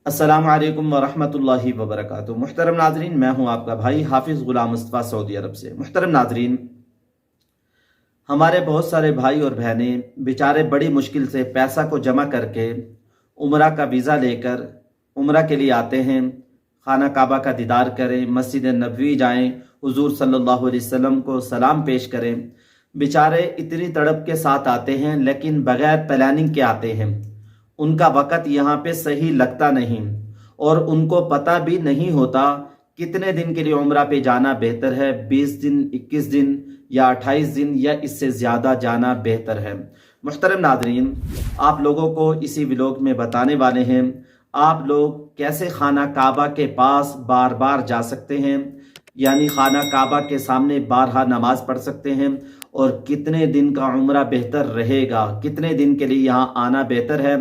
अस्सलामु अलैकुम वरहमतुल्लाहि वबरकातुहू। मुहतरम नाजरीन, मैं हूं आपका भाई हाफिज़ गुलाम मुस्तफ़ा सऊदी अरब से। मुहतरम नाजरीन, हमारे बहुत सारे भाई और बहनें बेचारे बड़ी मुश्किल से पैसा को जमा करके उम्रा का वीज़ा लेकर उम्रा के लिए आते हैं। खाना काबा का दीदार करें, मस्जिद नबवी जाएं, हुजूर सल्लल्लाहु अलैहि वसल्लम को सलाम पेश करें। बेचारे इतनी तड़प के साथ आते हैं, लेकिन बगैर प्लानिंग के आते हैं। उनका वक़्त यहाँ पे सही लगता नहीं और उनको पता भी नहीं होता कितने दिन के लिए उम्रा पे जाना बेहतर है। 20 दिन, 21 दिन या 28 दिन या इससे ज़्यादा जाना बेहतर है। मुहतरम नाज़रीन, आप लोगों को इसी व्लॉग में बताने वाले हैं आप लोग कैसे खाना काबा के पास बार बार जा सकते हैं, यानी खाना काबा के सामने बारहा नमाज पढ़ सकते हैं, और कितने दिन का उम्रा बेहतर रहेगा, कितने दिन के लिए यहाँ आना बेहतर है,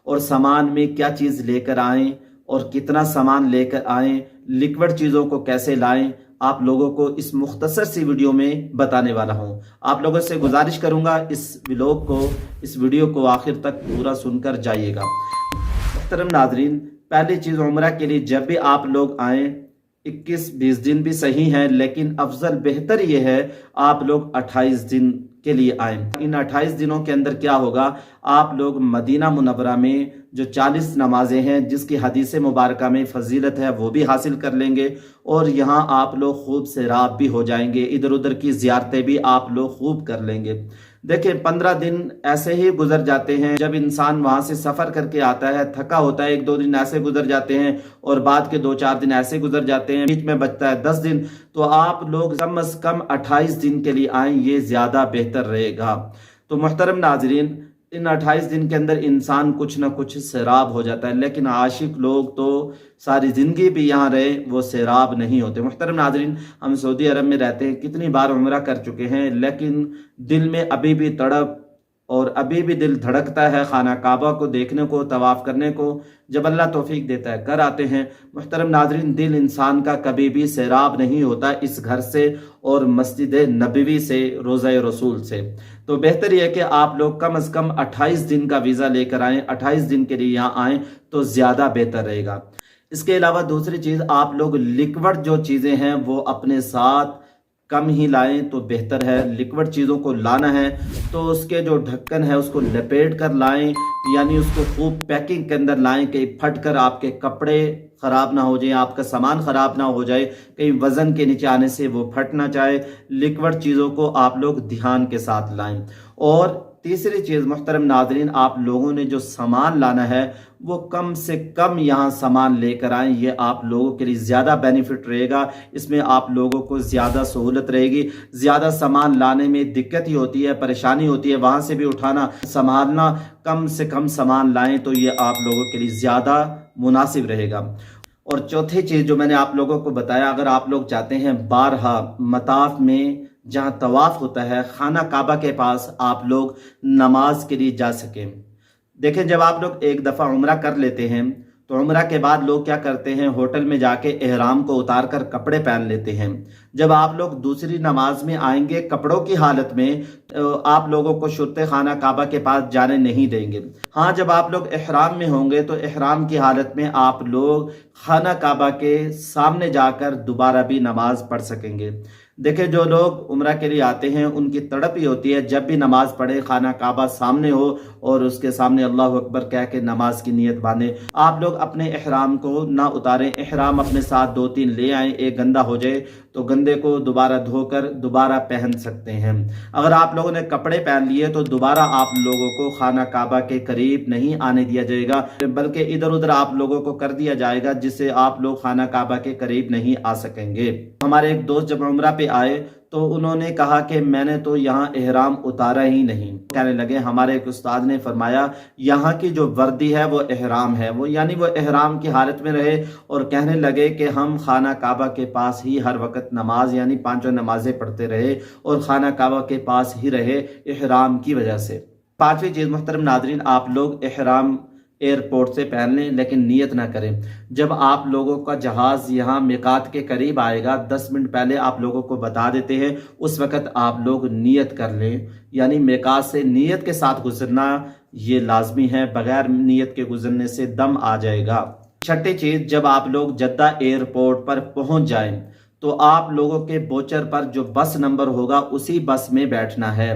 और सामान में क्या चीज़ लेकर आएं और कितना सामान लेकर आएं, लिक्विड चीज़ों को कैसे लाएं, आप लोगों को इस मुख्तसर सी वीडियो में बताने वाला हूं। आप लोगों से गुजारिश करूंगा इस व्लॉग को, इस वीडियो को आखिर तक पूरा सुनकर जाइएगा। मुहतरम नाज़रीन, पहली चीज़, उम्रा के लिए जब भी आप लोग आएँ 21-20 दिन भी सही है, लेकिन अफजल बेहतर ये है आप लोग 28 दिन के लिए आएँ। इन 28 दिनों के अंदर क्या होगा, आप लोग मदीना मुनव्वरा में जो 40 नमाजें हैं जिसकी हदीस मुबारक में फजीलत है वो भी हासिल कर लेंगे, और यहाँ आप लोग खूब सैराब भी हो जाएंगे, इधर उधर की ज़ियारतें भी आप लोग खूब कर लेंगे। देखिए, 15 दिन ऐसे ही गुजर जाते हैं। जब इंसान वहां से सफर करके आता है, थका होता है, 1-2 दिन ऐसे गुजर जाते हैं और बाद के 2-4 दिन ऐसे गुजर जाते हैं, बीच में बचता है 10 दिन। तो आप लोग कम से कम 28 दिन के लिए आएं, ये ज्यादा बेहतर रहेगा। तो मुहतरम नाजरीन, इन 28 दिन के अंदर इंसान कुछ ना कुछ सैराब हो जाता है, लेकिन आशिक लोग तो सारी ज़िंदगी भी यहाँ रहे वो सैराब नहीं होते। मुहतरम नाज़रीन, हम सऊदी अरब में रहते हैं, कितनी बार उम्रा कर चुके हैं, लेकिन दिल में अभी भी तड़प और अभी भी दिल धड़कता है खाना काबा को देखने को, तवाफ़ करने को। जब अल्लाह तौफीक देता है कर आते हैं। मुहतरम नाज़रीन, दिल इंसान का कभी भी सैराब नहीं होता इस घर से और मस्जिद नबवी से, रोज़ा रसूल से। तो बेहतर यह है कि आप लोग कम से कम 28 दिन का वीज़ा लेकर आएँ, 28 दिन के लिए यहाँ आएँ तो ज़्यादा बेहतर रहेगा। इसके अलावा दूसरी चीज़, आप लोग लिक्विड जो चीज़ें हैं वो अपने साथ कम ही लाएं तो बेहतर है। लिक्विड चीज़ों को लाना है तो उसके जो ढक्कन है उसको लपेट कर लाएं, यानी उसको खूब पैकिंग के अंदर लाएं, कहीं फट कर आपके कपड़े ख़राब ना हो जाए, आपका सामान ख़राब ना हो जाए, कहीं वज़न के नीचे आने से वो फट ना जाए। लिक्विड चीज़ों को आप लोग ध्यान के साथ लाएं। और तीसरी चीज़, मुहतरम नाज़रीन, आप लोगों ने जो सामान लाना है वो कम से कम यहाँ सामान लेकर आएँ, ये आप लोगों के लिए ज़्यादा बेनिफिट रहेगा। इसमें आप लोगों को ज़्यादा सहूलत रहेगी। ज़्यादा सामान लाने में दिक्कत ही होती है, परेशानी होती है, वहाँ से भी उठाना संभालना। कम से कम सामान लाएं तो ये आप लोगों के लिए ज़्यादा मुनासिब रहेगा। और चौथी चीज़ जो मैंने आप लोगों को बताया, अगर आप लोग चाहते हैं बारहा मताफ में जहाँ तवाफ़ होता है खाना काबा के पास आप लोग नमाज के लिए जा सकें। देखें, जब आप लोग एक दफ़ा उम्रा कर लेते हैं तो उम्रा के बाद लोग क्या करते हैं, होटल में जाके एहराम को उतार कर कपड़े पहन लेते हैं। जब आप लोग दूसरी नमाज में आएंगे कपड़ों की हालत में, आप लोगों को शुरते खाना काबा के पास जाने नहीं देंगे। हाँ, जब आप लोग एहराम में होंगे तो एहराम की हालत में आप लोग खाना काबा के सामने जाकर दोबारा भी नमाज पढ़ सकेंगे। देखिए, जो लोग उम्रा के लिए आते हैं उनकी तड़प ही होती है जब भी नमाज पढ़े खाना काबा सामने हो और उसके सामने अल्लाह अकबर कह के नमाज की नीयत बांधे। आप लोग अपने एहराम को ना उतारें, एहराम अपने साथ 2-3 ले आएं। एक गंदा हो जाए तो गंदे को दोबारा धोकर दोबारा पहन सकते हैं। अगर आप लोगों ने कपड़े पहन लिए तो दोबारा आप लोगों को खाना काबा के करीब नहीं आने दिया जाएगा, बल्कि इधर उधर आप लोगों को कर दिया जाएगा, जिससे आप लोग खाना काबा के करीब नहीं आ सकेंगे। हमारे एक दोस्त जब उम्रा पे आए तो उन्होंने कहा कि मैंने तो यहाँ एहराम उतारा ही नहीं। कहने लगे, हमारे एक उस्ताद ने फरमाया यहाँ की जो वर्दी है वो एहराम है, वो यानी वो एहराम की हालत में रहे। और कहने लगे कि हम खाना काबा के पास ही हर वक्त नमाज यानी 5 नमाजें पढ़ते रहे और खाना काबा के पास ही रहे एहराम की वजह से। पांचवी चीज़, मुहतरम नाज़रीन, आप लोग एहराम एयरपोर्ट से पहन लें, लेकिन नियत ना करें। जब आप लोगों का जहाज़ यहाँ मिकात के करीब आएगा 10 मिनट पहले आप लोगों को बता देते हैं, उस वक़्त आप लोग नियत कर लें, यानी मिकात से नियत के साथ गुजरना ये लाजमी है। बगैर नियत के गुजरने से दम आ जाएगा। छठी चीज, जब आप लोग जद्दा एयरपोर्ट पर पहुंच जाएं तो आप लोगों के बोचर पर जो बस नंबर होगा उसी बस में बैठना है,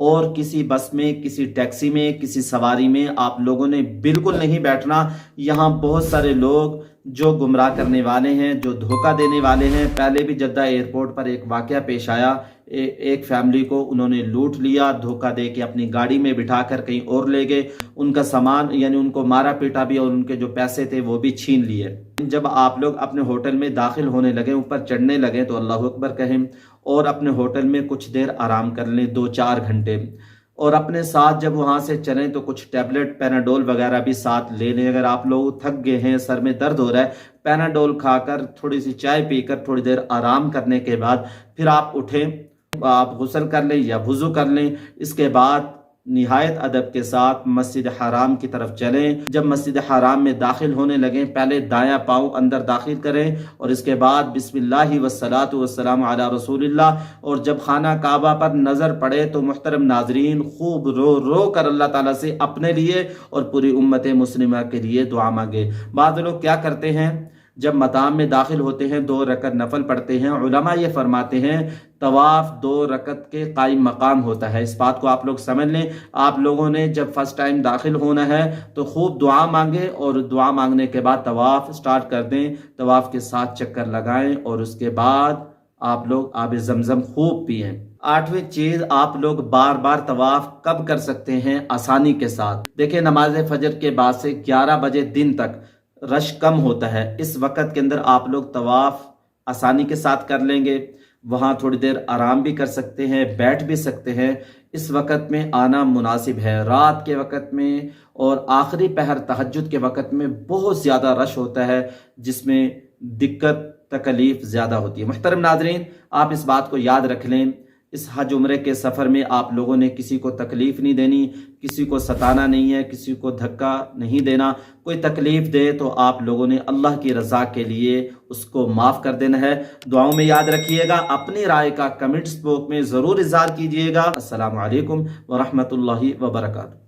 और किसी बस में, किसी टैक्सी में, किसी सवारी में आप लोगों ने बिल्कुल नहीं बैठना। यहाँ बहुत सारे लोग जो गुमराह करने वाले हैं, जो धोखा देने वाले हैं। पहले भी जद्दा एयरपोर्ट पर एक वाकया पेश आया, एक फैमिली को उन्होंने लूट लिया, धोखा दे के अपनी गाड़ी में बिठाकर कहीं और ले गए, उनका सामान यानी उनको मारा पीटा भी और उनके जो पैसे थे वो भी छीन लिए। जब आप लोग अपने होटल में दाखिल होने लगे, ऊपर चढ़ने लगे तो अल्लाह अकबर कहें और अपने होटल में कुछ देर आराम कर लें, 2-4 घंटे, और अपने साथ जब वहां से चलें तो कुछ टैबलेट पैनाडोल वगैरह भी साथ ले लें। अगर आप लोग थक गए हैं, सर में दर्द हो रहा है, पैनाडोल खाकर थोड़ी सी चाय पीकर थोड़ी देर आराम करने के बाद फिर आप उठें, आप गुस्ल कर लें या वुज़ू कर लें। इसके बाद निहायत अदब के साथ मस्जिद हराम की तरफ चलें। जब मस्जिद हराम में दाखिल होने लगें, पहले दायां पाँव अंदर दाखिल करें और इसके बाद बिस्मिल्लाहि वस्सलातु वस्सलामु अला रसूलिल्लाह। और जब खाना काबा पर नजर पड़े तो मुहतरम नाजरीन खूब रो रो कर अल्लाह ताला से अपने लिए और पूरी उम्मत मुस्लिमा के लिए दुआ मांगे। बाद लोग क्या करते हैं, जब मताम में दाखिल होते हैं 2 रकत नफल पढ़ते हैं। उलमा ये फरमाते हैं तवाफ 2 रकत के कायम मकाम होता है। इस बात को आप लोग समझ लें। आप लोगों ने जब फर्स्ट टाइम दाखिल होना है तो खूब दुआ मांगे और दुआ मांगने के बाद तवाफ स्टार्ट कर दें, तवाफ के 7 चक्कर लगाएं और उसके बाद आप लोग आब जमजम खूब पिएं। 8वीं चीज, आप लोग बार बार तवाफ कब कर सकते हैं आसानी के साथ। देखिए, नमाज फजर के बाद से 11 बजे दिन तक रश कम होता है। इस वक्त के अंदर आप लोग तवाफ आसानी के साथ कर लेंगे, वहाँ थोड़ी देर आराम भी कर सकते हैं, बैठ भी सकते हैं। इस वक्त में आना मुनासिब है। रात के वक्त में और आखिरी पहर तहज्जुद के वक्त में बहुत ज़्यादा रश होता है, जिसमें दिक्कत तकलीफ ज़्यादा होती है। मुहतरम नाज़रीन, आप इस बात को याद रख लें, इस हज उम्रे के सफ़र में आप लोगों ने किसी को तकलीफ़ नहीं देनी, किसी को सताना नहीं है, किसी को धक्का नहीं देना। कोई तकलीफ़ दे तो आप लोगों ने अल्लाह की रज़ा के लिए उसको माफ़ कर देना है। दुआओं में याद रखिएगा। अपनी राय का कमेंट्स बॉक्स में ज़रूर इज़हार कीजिएगा। अस्सलामु अलैकुम व रहमतुल्लाहि व बरकातहू।